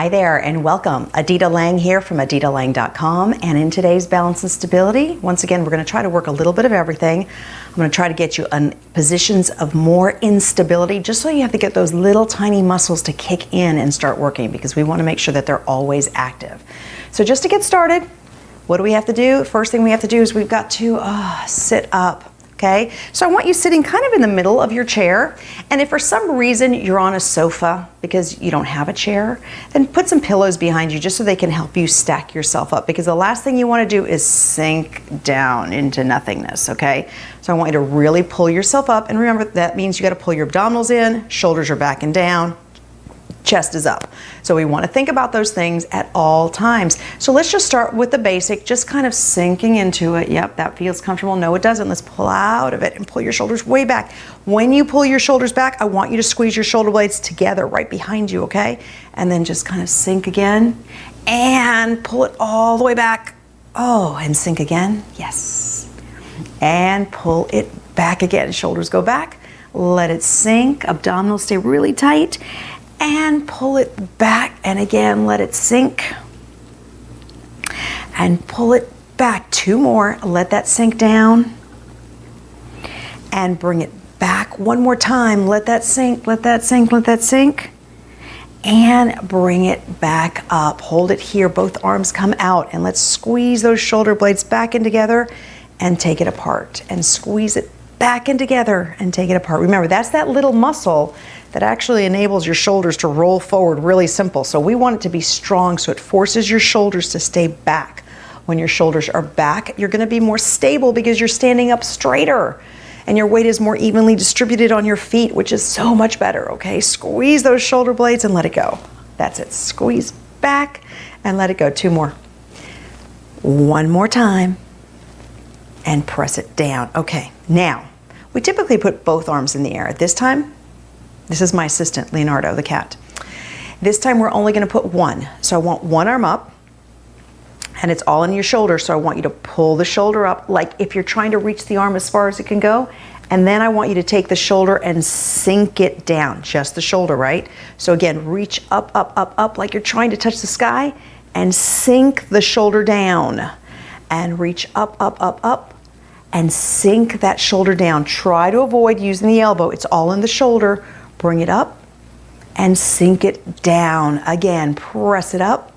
Hi there and welcome. Adita Lang here from aditalang.com, and in today's Balance and Stability, once again, we're going to try to work a little bit of everything. I'm going to try to get you in positions of more instability, just so you have to get those little tiny muscles to kick in and start working, because we want to make sure that they're always active. So just to get started, what do we have to do? First thing we have to do is we've got to sit up. Okay, so I want you sitting kind of in the middle of your chair, and if for some reason you're on a sofa because you don't have a chair, then put some pillows behind you just so they can help you stack yourself up, because the last thing you want to do is sink down into nothingness, okay? So I want you to really pull yourself up, and remember that means you got to pull your abdominals in, shoulders are back and down, chest is up. So we want to think about those things at all times. So let's just start with the basic, just kind of sinking into it. Yep, that feels comfortable. No, it doesn't. Let's pull out of it and pull your shoulders way back. When you pull your shoulders back, I want you to squeeze your shoulder blades together right behind you, okay? And then just kind of sink again and pull it all the way back. Oh, and sink again. Yes. And pull it back again. Shoulders go back. Let it sink. Abdominals stay really tight. And pull it back, and again, let it sink. And pull it back. Two more. Let that sink down. And bring it back one more time. Let that sink, let that sink, let that sink. And bring it back up. Hold it here. Both arms come out. And let's squeeze those shoulder blades back in together and take it apart. And squeeze it back in together and take it apart. Remember, that's that little muscle that actually enables your shoulders to roll forward. Really simple. So we want it to be strong, so it forces your shoulders to stay back. When your shoulders are back, you're going to be more stable because you're standing up straighter and your weight is more evenly distributed on your feet, which is so much better, okay? Squeeze those shoulder blades and let it go. That's it. Squeeze back and let it go. Two more. One more time and press it down. Okay, now, we typically put both arms in the air. At this time, this is my assistant, Leonardo, the cat. This time we're only going to put one. So I want one arm up, and it's all in your shoulder, so I want you to pull the shoulder up like if you're trying to reach the arm as far as it can go, and then I want you to take the shoulder and sink it down, just the shoulder, right? So again, reach up, up, up, up like you're trying to touch the sky, and sink the shoulder down, and reach up, up, up, up, and sink that shoulder down. Try to avoid using the elbow. It's all in the shoulder. Bring it up and sink it down. Again, press it up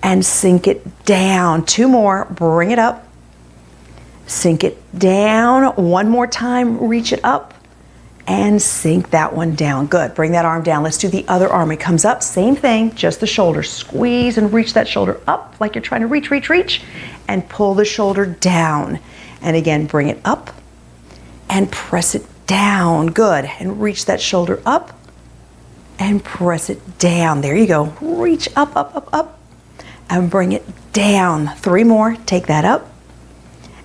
and sink it down. Two more. Bring it up. Sink it down. One more time. Reach it up and sink that one down. Good. Bring that arm down. Let's do the other arm. It comes up. Same thing. Just the shoulder. Squeeze and reach that shoulder up like you're trying to reach, reach, reach. And pull the shoulder down. And again, bring it up and press it down. Good. And reach that shoulder up and press it down. There you go. Reach up, up, up, up, and bring it down. Three more. Take that up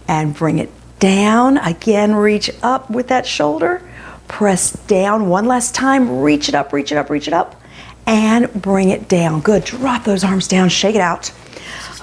and bring it down. Again, reach up with that shoulder. Press down one last time. Reach it up, reach it up, reach it up, and bring it down. Good. Drop those arms down. Shake it out.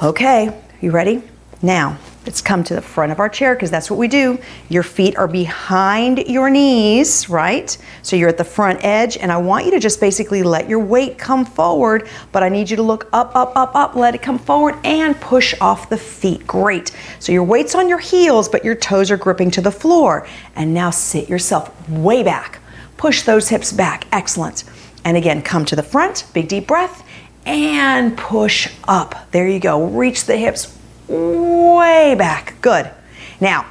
Okay. You ready? Now, let's come to the front of our chair, because that's what we do. Your feet are behind your knees, right? So you're at the front edge, and I want you to just basically let your weight come forward, but I need you to look up, up, up, up, let it come forward, and push off the feet. Great. So your weight's on your heels, but your toes are gripping to the floor. And now sit yourself way back. Push those hips back. Excellent. And again, come to the front, big deep breath, and push up. There you go. Reach the hips way back. Good. Now,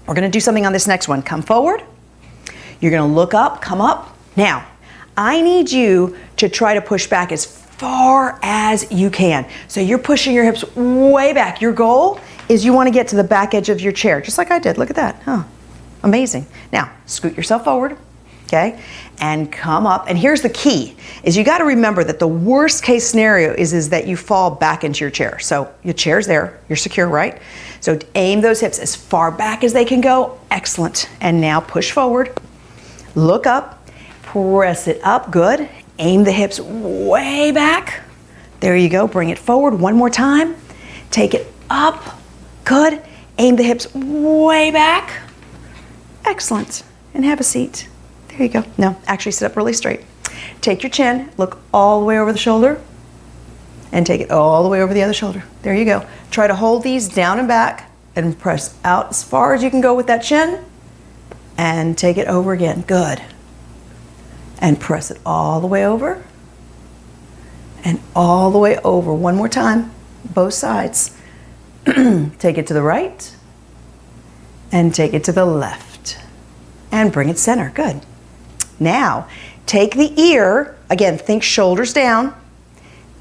we're going to do something on this next one. Come forward. You're going to look up, come up. Now, I need you to try to push back as far as you can. So you're pushing your hips way back. Your goal is you want to get to the back edge of your chair, just like I did. Look at that. Huh. Amazing. Now, scoot yourself forward. Okay, and come up. And here's the key, is you got to remember that the worst case scenario is that you fall back into your chair. So your chair's there, you're secure, right? So aim those hips as far back as they can go. Excellent. And now push forward, look up, press it up. Good. Aim the hips way back. There you go. Bring it forward one more time. Take it up. Good. Aim the hips way back. Excellent. And have a seat. There you go. No, actually sit up really straight. take your chin, look all the way over the shoulder, and take it all the way over the other shoulder. There you go. Try to hold these down and back and press out as far as you can go with that chin, and take it over again. Good. And press it all the way over, and all the way over. One more time, both sides. Take it to the right, and take it to the left, and bring it center. Good. Now, take the ear, again, think shoulders down.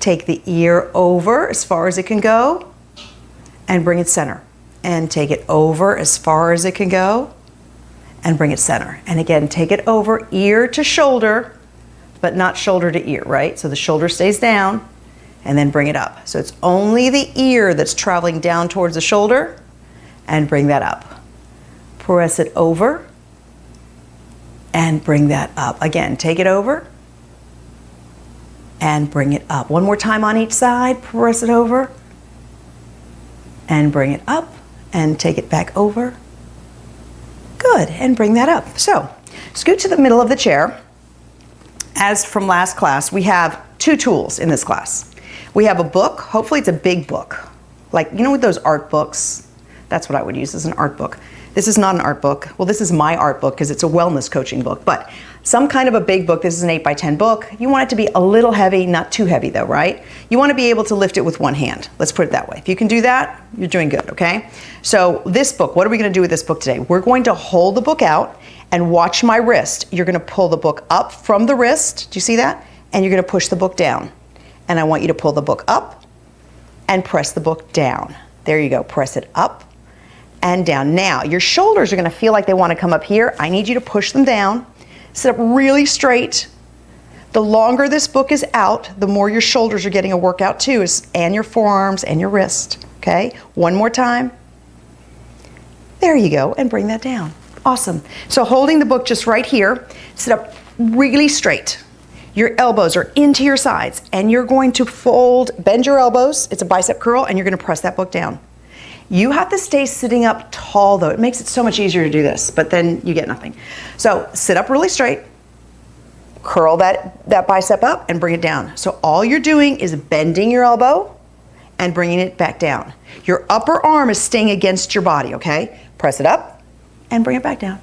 Take the ear over as far as it can go, and bring it center. And take it over as far as it can go, and bring it center. And again, take it over ear to shoulder, but not shoulder to ear, right? So the shoulder stays down, and then bring it up. So it's only the ear that's traveling down towards the shoulder, and bring that up. Press it over, and bring that up. Again, take it over, and bring it up. One more time on each side, press it over, and bring it up, and take it back over. Good, and bring that up. So, scoot to the middle of the chair. As from last class, we have 2 tools in this class. We have a book, hopefully it's a big book. Like, you know with those art books? That's what I would use as an art book. This is not an art book. Well, this is my art book because it's a wellness coaching book, but some kind of a big book. This is an 8x10 book. You want it to be a little heavy, not too heavy though, right? You want to be able to lift it with one hand. Let's put it that way. If you can do that, you're doing good, okay? So this book, what are we going to do with this book today? We're going to hold the book out and watch my wrist. You're going to pull the book up from the wrist. Do you see that? And you're going to push the book down. And I want you to pull the book up and press the book down. There you go. Press it up and down. Now, your shoulders are going to feel like they want to come up here. I need you to push them down. Sit up really straight. The longer this book is out, the more your shoulders are getting a workout too, and your forearms and your wrist. Okay? One more time. There you go, and bring that down. Awesome. So holding the book just right here, sit up really straight. Your elbows are into your sides, and you're going to fold, bend your elbows. It's a bicep curl, and you're going to press that book down. You have to stay sitting up tall though. It makes it so much easier to do this, but then you get nothing. So sit up really straight, curl that bicep up and bring it down. So all you're doing is bending your elbow and bringing it back down. Your upper arm is staying against your body, okay? Press it up and bring it back down.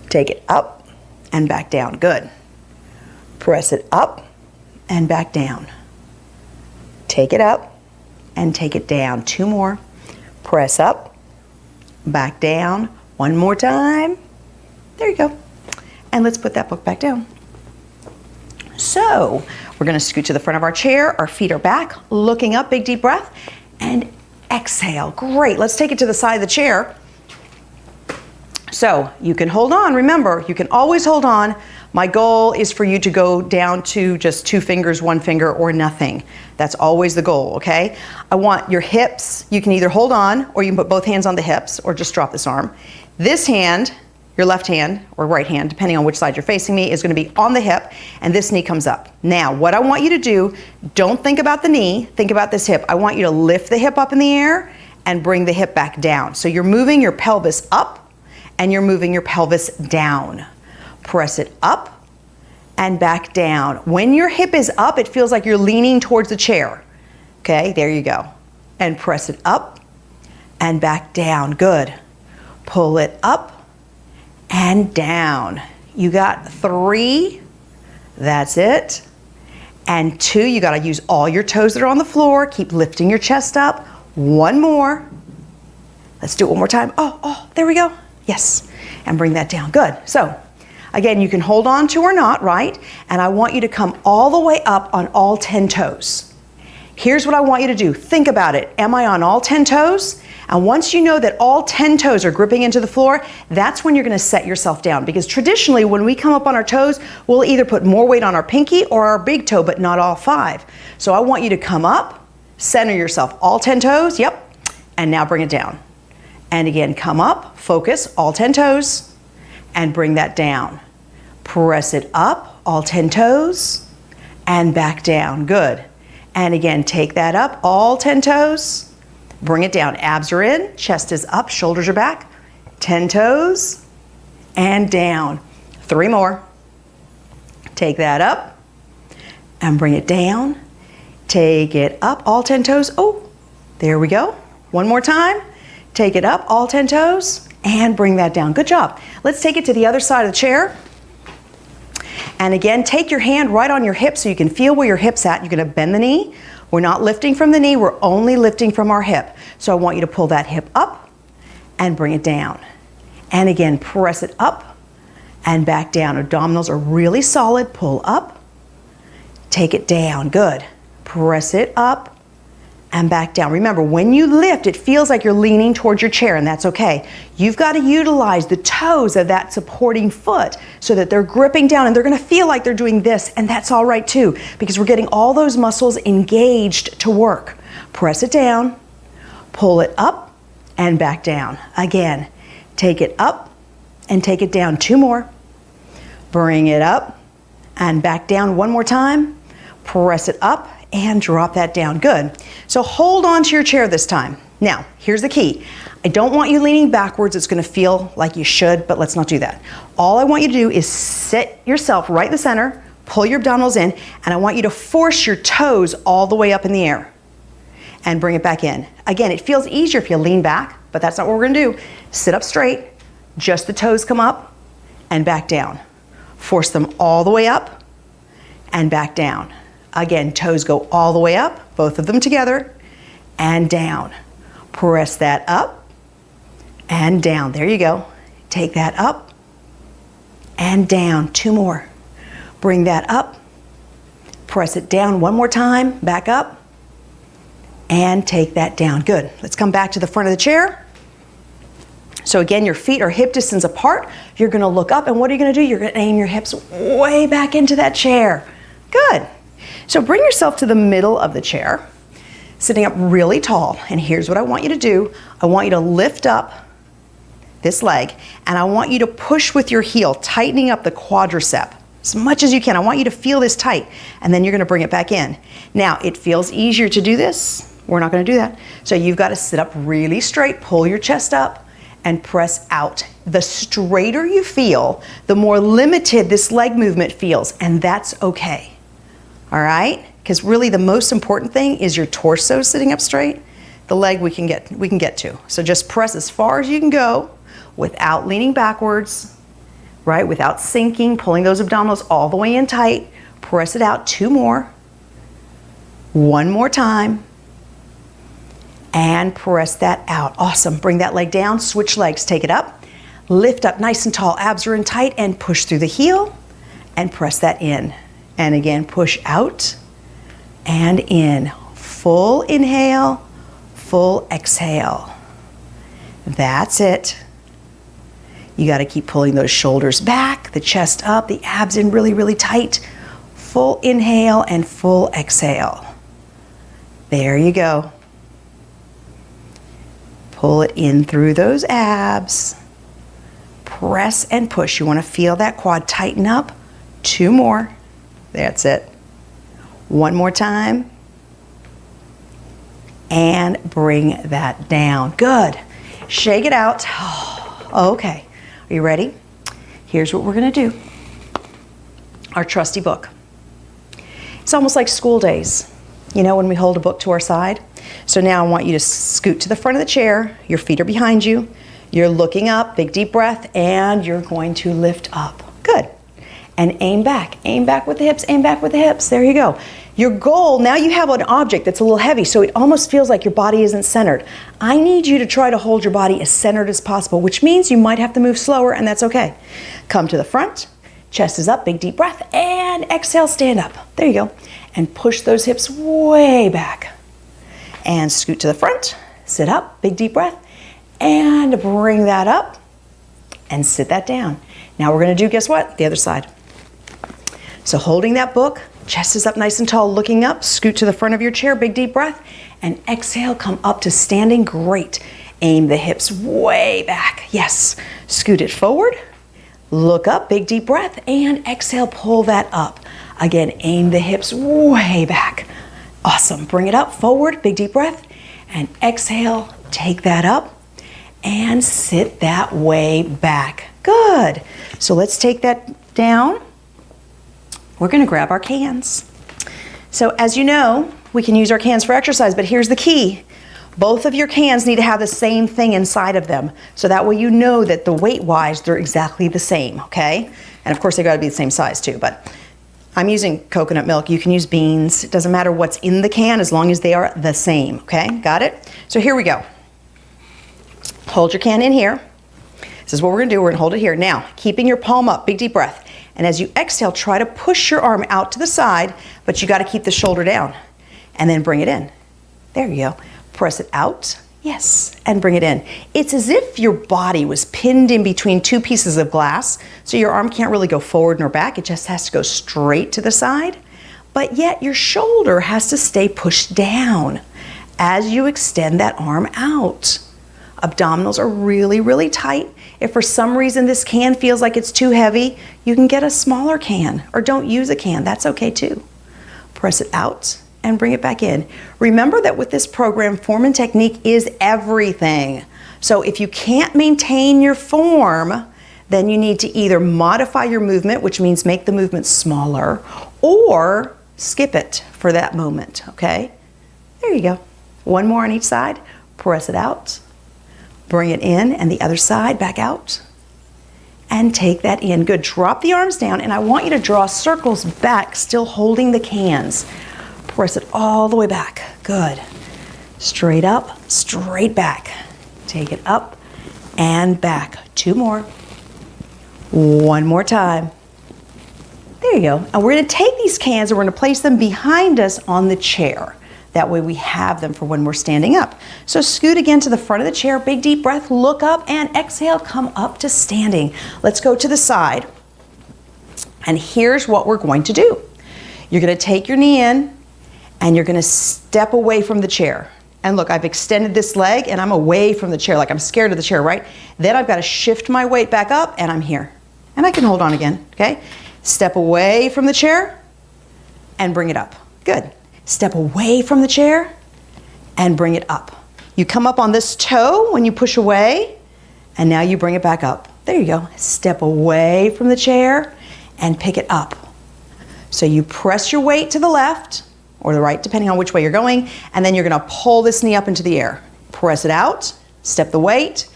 Take it up and back down. Good. Press it up and back down. Take it up and take it down. 2 more. Press up, back down. 1 more time. There you go. And let's put that book back down. So we're going to scoot to the front of our chair. Our feet are back, looking up, big deep breath, and exhale. Great. Let's take it to the side of the chair. So you can hold on. Remember, you can always hold on. My goal is for you to go down to just 2 fingers, 1 finger, or nothing. That's always the goal, okay? I want your hips. You can either hold on, or you can put both hands on the hips, or just drop this arm. This hand, your left hand, or right hand, depending on which side you're facing me, is going to be on the hip, and this knee comes up. Now, what I want you to do, don't think about the knee, think about this hip. I want you to lift the hip up in the air and bring the hip back down. So you're moving your pelvis up, and you're moving your pelvis down. Press it up and back down. When your hip is up, it feels like you're leaning towards the chair. Okay, there you go. And press it up and back down. Good. Pull it up and down. You got 3. That's it. And 2, you got to use all your toes that are on the floor. Keep lifting your chest up. 1 more. Let's do it one more time. Oh, there we go. Yes. And bring that down. Good. So, again, you can hold on to or not, right? And I want you to come all the way up on all 10 toes. Here's what I want you to do. Think about it. Am I on all 10 toes? And once you know that all 10 toes are gripping into the floor, that's when you're going to set yourself down. Because traditionally, when we come up on our toes, we'll either put more weight on our pinky or our big toe, but not all 5. So I want you to come up, center yourself, all 10 toes, yep, and now bring it down. And again, come up, focus, all 10 toes, and bring that down. Press it up, all 10 toes, and back down. Good. And again, take that up, all 10 toes, bring it down. Abs are in, chest is up, shoulders are back. 10 toes, and down. 3 more. Take that up, and bring it down. Take it up, all 10 toes. Oh, there we go. One more time. Take it up, all 10 toes, and bring that down. Good job. Let's take it to the other side of the chair. And again, take your hand right on your hip so you can feel where your hip's at. You're gonna bend the knee. We're not lifting from the knee, we're only lifting from our hip. So I want you to pull that hip up and bring it down. And again, press it up and back down. Abdominals are really solid. Pull up, take it down. Good. Press it up and back down. Remember, when you lift, it feels like you're leaning towards your chair, and that's okay. You've got to utilize the toes of that supporting foot so that they're gripping down, and they're going to feel like they're doing this, and that's all right too, because we're getting all those muscles engaged to work. Press it down, pull it up and back down. Again, take it up and take it down. 2 more. Bring it up and back down. 1 more time. Press it up and drop that down. Good. So hold on to your chair this time. Now, here's the key. I don't want you leaning backwards. It's going to feel like you should, but let's not do that. All I want you to do is sit yourself right in the center, pull your abdominals in, and I want you to force your toes all the way up in the air and bring it back in. Again, it feels easier if you lean back, but that's not what we're going to do. Sit up straight, just the toes come up and back down. Force them all the way up and back down. Again, toes go all the way up, both of them together, and down. Press that up and down. There you go. Take that up and down. 2 more. Bring that up. Press it down 1 more time. Back up and take that down. Good. Let's come back to the front of the chair. So again, your feet are hip distance apart. You're going to look up, and what are you going to do? You're going to aim your hips way back into that chair. Good. So bring yourself to the middle of the chair, sitting up really tall. And here's what I want you to do. I want you to lift up this leg, and I want you to push with your heel, tightening up the quadricep as much as you can. I want you to feel this tight, and then you're going to bring it back in. Now, it feels easier to do this. We're not going to do that. So you've got to sit up really straight, pull your chest up, and press out. The straighter you feel, the more limited this leg movement feels, and that's okay. All right? Because really the most important thing is your torso sitting up straight. The leg we can get to. So just press as far as you can go without leaning backwards, right? Without sinking, pulling those abdominals all the way in tight. Press it out. 2 more. 1 more time. And press that out. Awesome. Bring that leg down. Switch legs. Take it up. Lift up nice and tall. Abs are in tight, and push through the heel and press that in. And again, push out and in. Full inhale, full exhale. That's it. You got to keep pulling those shoulders back, the chest up, the abs in really, really tight. Full inhale and full exhale. There you go. Pull it in through those abs. Press and push. You want to feel that quad tighten up. 2 more. That's it. 1 more time. And bring that down. Good. Shake it out. Okay. Are you ready? Here's what we're going to do. Our trusty book. It's almost like school days, you know, when we hold a book to our side. So now I want you to scoot to the front of the chair. Your feet are behind you. You're looking up, big deep breath, and you're going to lift up. Good. And aim back with the hips, aim back with the hips. There you go. Your goal, now you have an object that's a little heavy, so it almost feels like your body isn't centered. I need you to try to hold your body as centered as possible, which means you might have to move slower, and that's okay. Come to the front, chest is up, big deep breath, and exhale, stand up. There you go. And push those hips way back. And scoot to the front, sit up, big deep breath, and bring that up, and sit that down. Now we're gonna do, guess what? The other side. So holding that book, chest is up nice and tall, looking up, scoot to the front of your chair, big deep breath, and exhale, come up to standing. Great. Aim the hips way back. Yes. Scoot it forward, look up, big deep breath, and exhale, pull that up. Again, aim the hips way back. Awesome. Bring it up, forward, big deep breath, and exhale, take that up, and sit that way back. Good. So let's take that down. We're going to grab our cans. So as you know, we can use our cans for exercise, but here's the key. Both of your cans need to have the same thing inside of them. So that way you know that the weight-wise, they're exactly the same, okay? And of course, they gotta be the same size too, but I'm using coconut milk. You can use beans. It doesn't matter what's in the can as long as they are the same, okay? Got it? So here we go. Hold your can in here. This is what we're gonna do. We're gonna hold it here. Now, keeping your palm up, big deep breath. And as you exhale, try to push your arm out to the side, but you gotta keep the shoulder down. And then bring it in. There you go. Press it out, yes, and bring it in. It's as if your body was pinned in between two pieces of glass, so your arm can't really go forward nor back, it just has to go straight to the side, but yet your shoulder has to stay pushed down as you extend that arm out. Abdominals are really, really tight. If for some reason this can feels like it's too heavy, you can get a smaller can, or don't use a can, that's okay too. Press it out and bring it back in. Remember that with this program, form and technique is everything. So if you can't maintain your form, then you need to either modify your movement, which means make the movement smaller, or skip it for that moment, okay? There you go. One more on each side. Press it out, bring it in, and the other side back out, and take that in. Good, drop the arms down, and I want you to draw circles back, still holding the cans. Press it all the way back. Good. Straight up, straight back. Take it up and back. Two more. One more time. There you go. And we're going to take these cans and we're going to place them behind us on the chair. That way we have them for when we're standing up. So scoot again to the front of the chair. Big deep breath. Look up and exhale. Come up to standing. Let's go to the side. And here's what we're going to do. You're going to take your knee in, and you're gonna step away from the chair. And look, I've extended this leg and I'm away from the chair, like I'm scared of the chair, right? Then I've gotta shift my weight back up and I'm here. And I can hold on again, okay? Step away from the chair and bring it up. Good. Step away from the chair and bring it up. You come up on this toe when you push away, and now you bring it back up. There you go. Step away from the chair and pick it up. So you press your weight to the left, or the right, depending on which way you're going, and then you're gonna pull this knee up into the air. Press it out, step the weight,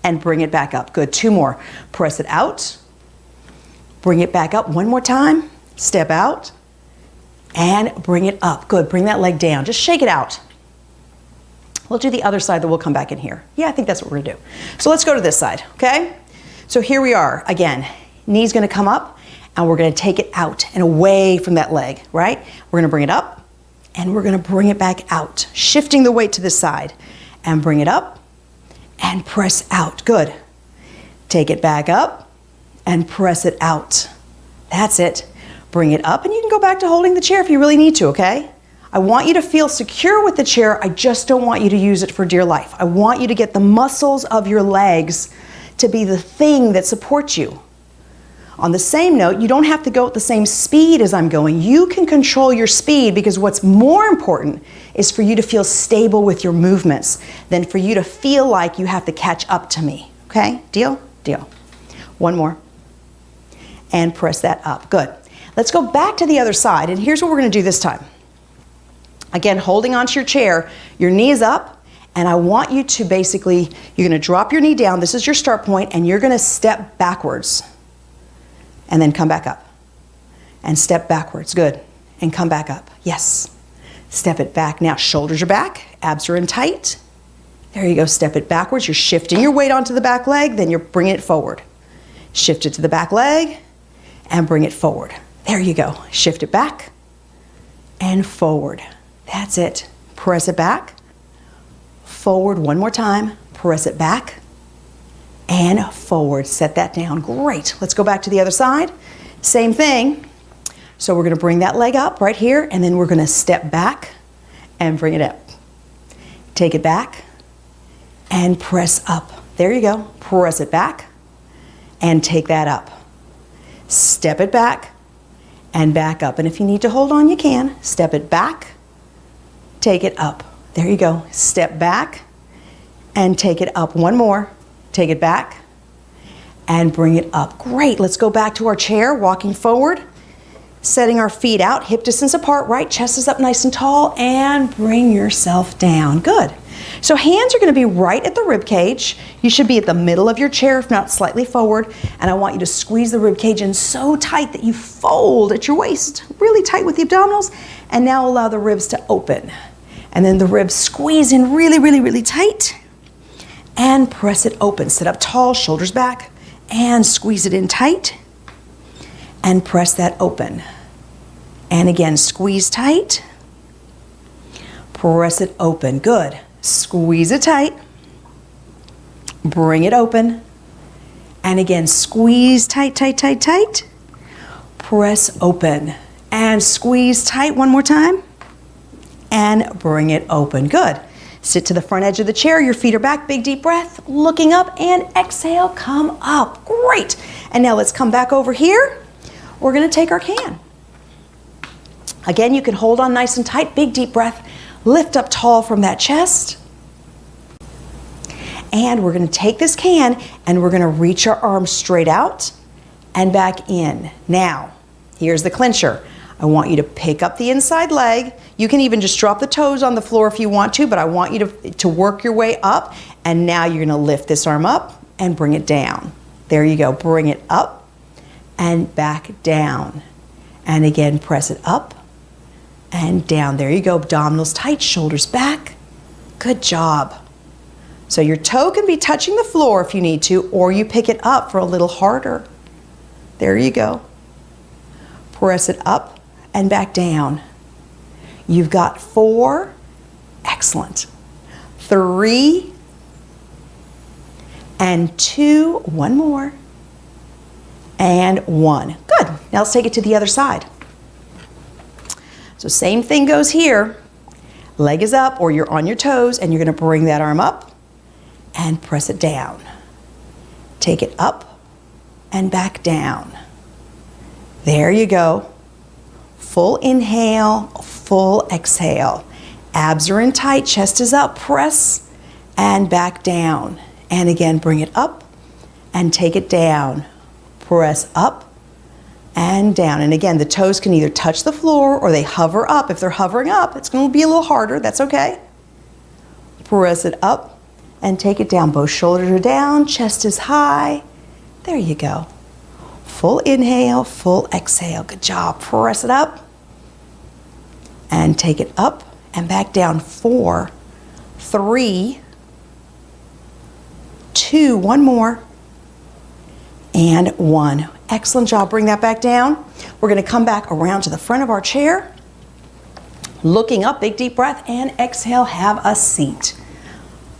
and bring it back up. Good, two more. Press it out, bring it back up. One more time, step out, and bring it up. Good, bring that leg down. Just shake it out. We'll do the other side, then we'll come back in here. Yeah, I think that's what we're gonna do. So let's go to this side, okay? So here we are, again, knee's gonna come up, and we're gonna take it out and away from that leg, right? We're gonna bring it up and we're gonna bring it back out, shifting the weight to the side, and bring it up and press out. Good. Take it back up and press it out. That's it. Bring it up, and you can go back to holding the chair if you really need to, okay? I want you to feel secure with the chair. I just don't want you to use it for dear life. I want you to get the muscles of your legs to be the thing that supports you. On the same note, you don't have to go at the same speed as I'm going. You can control your speed, because what's more important is for you to feel stable with your movements than for you to feel like you have to catch up to me. Okay? Deal? Deal. One more. And press that up. Good. Let's go back to the other side, and here's what we're going to do this time. Again, holding onto your chair, your knee is up, and I want you to basically, you're going to drop your knee down. This is your start point, and you're going to step backwards. And then come back up. And step backwards. Good. And come back up. Yes. Step it back. Now shoulders are back. Abs are in tight. There you go. Step it backwards. You're shifting your weight onto the back leg. Then you're bringing it forward. Shift it to the back leg and bring it forward. There you go. Shift it back and forward. That's it. Press it back. Forward one more time. Press it back. And forward. Set that down. Great. Let's go back to the other side. Same thing. So we're going to bring that leg up right here, and then we're going to step back and bring it up. Take it back and press up. There you go. Press it back and take that up. Step it back and back up. And if you need to hold on, you can. Step it back, take it up. There you go. Step back and take it up. One more. Take it back and bring it up. Great. Let's go back to our chair, walking forward. Setting our feet out, hip distance apart, right chest is up nice and tall, and bring yourself down. Good. So hands are going to be right at the rib cage. You should be at the middle of your chair, if not slightly forward. And I want you to squeeze the rib cage in so tight that you fold at your waist, really tight with the abdominals. And now allow the ribs to open. And then the ribs squeeze in really, really, really tight. And press it open. Sit up tall, shoulders back, and squeeze it in tight. And press that open. And again, squeeze tight. Press it open. Good. Squeeze it tight. Bring it open. And again, squeeze tight, tight, tight, tight. Press open. And squeeze tight one more time. And bring it open. Good. Sit to the front edge of the chair. Your feet are back. Big deep breath. Looking up and exhale. Come up. Great. And now let's come back over here. We're going to take our can. Again, you can hold on nice and tight. Big deep breath. Lift up tall from that chest. And we're going to take this can and we're going to reach our arms straight out and back in. Now, here's the clincher. I want you to pick up the inside leg. You can even just drop the toes on the floor if you want to, but I want you to work your way up. And now you're going to lift this arm up and bring it down. There you go. Bring it up and back down. And again, press it up and down. There you go. Abdominals tight, shoulders back. Good job. So your toe can be touching the floor if you need to, or you pick it up for a little harder. There you go. Press it up and back down. You've got 4. Excellent. 3 and 2. One more. And 1. Good. Now let's take it to the other side. So same thing goes here. Leg is up or you're on your toes and you're going to bring that arm up and press it down. Take it up and back down. There you go. Full inhale, full exhale. Abs are in tight, chest is up, press and back down. And again, bring it up and take it down. Press up and down. And again, the toes can either touch the floor or they hover up. If they're hovering up, it's going to be a little harder. That's okay. Press it up and take it down. Both shoulders are down, chest is high. There you go. Full inhale, full exhale. Good job. Press it up and take it up and back down. 4, 3, 2, one more. And 1. Excellent job. Bring that back down. We're going to come back around to the front of our chair. Looking up, big deep breath, and exhale, have a seat.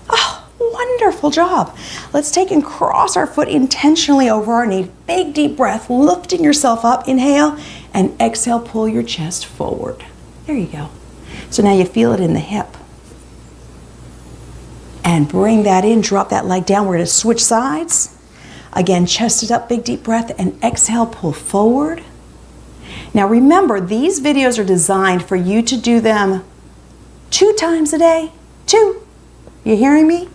Oh, wonderful job. Let's take and cross our foot intentionally over our knee. Big deep breath, lifting yourself up. Inhale, and exhale, pull your chest forward. There you go. So now you feel it in the hip. And bring that in, drop that leg down. We're going to switch sides. Again, chest is up, big deep breath, and exhale, pull forward. Now remember, these videos are designed for you to do them 2 times a day. 2. You hearing me?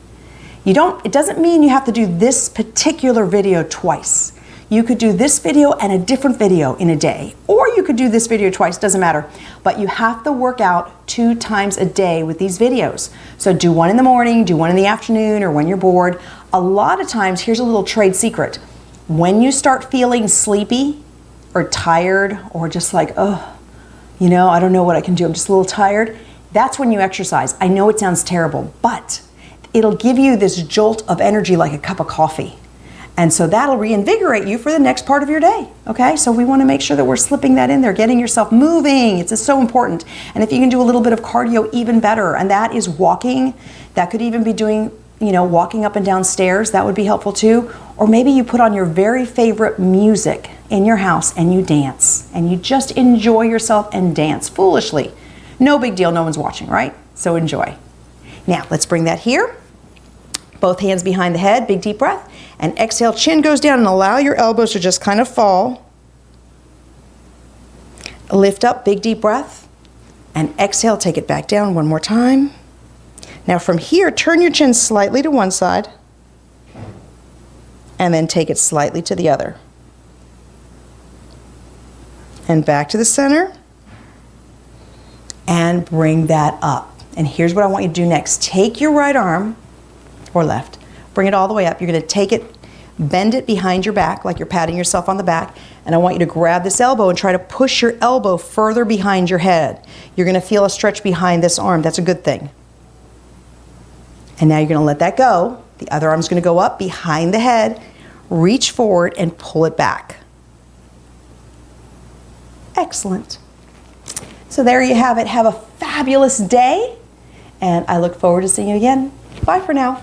It doesn't mean you have to do this particular video twice. You could do this video and a different video in a day, or you could do this video twice, doesn't matter. But you have to work out 2 times a day with these videos. So do one in the morning, do one in the afternoon, or when you're bored. A lot of times, here's a little trade secret. When you start feeling sleepy or tired or just like, oh, I don't know what I can do, I'm just a little tired, that's when you exercise. I know it sounds terrible, but it'll give you this jolt of energy like a cup of coffee. And so that'll reinvigorate you for the next part of your day, okay? So we want to make sure that we're slipping that in there, getting yourself moving. It's so important. And if you can do a little bit of cardio, even better. And that is walking. That could even be doing, walking up and down stairs. That would be helpful too. Or maybe you put on your very favorite music in your house and you dance. And you just enjoy yourself and dance foolishly. No big deal, no one's watching, right? So enjoy. Now, let's bring that here. Both hands behind the head, big deep breath. And exhale, chin goes down and allow your elbows to just kind of fall. Lift up, big deep breath. And exhale, take it back down one more time. Now from here, turn your chin slightly to one side. And then take it slightly to the other. and back to the center, and bring that up. And here's what I want you to do next. Take your right arm, or left, bring it all the way up. You're going to take it, bend it behind your back like you're patting yourself on the back, and I want you to grab this elbow and try to push your elbow further behind your head. You're going to feel a stretch behind this arm. That's a good thing. And now you're going to let that go. The other arm's going to go up behind the head, reach forward and pull it back. Excellent. So there you have it. Have a fabulous day, and I look forward to seeing you again. Bye for now.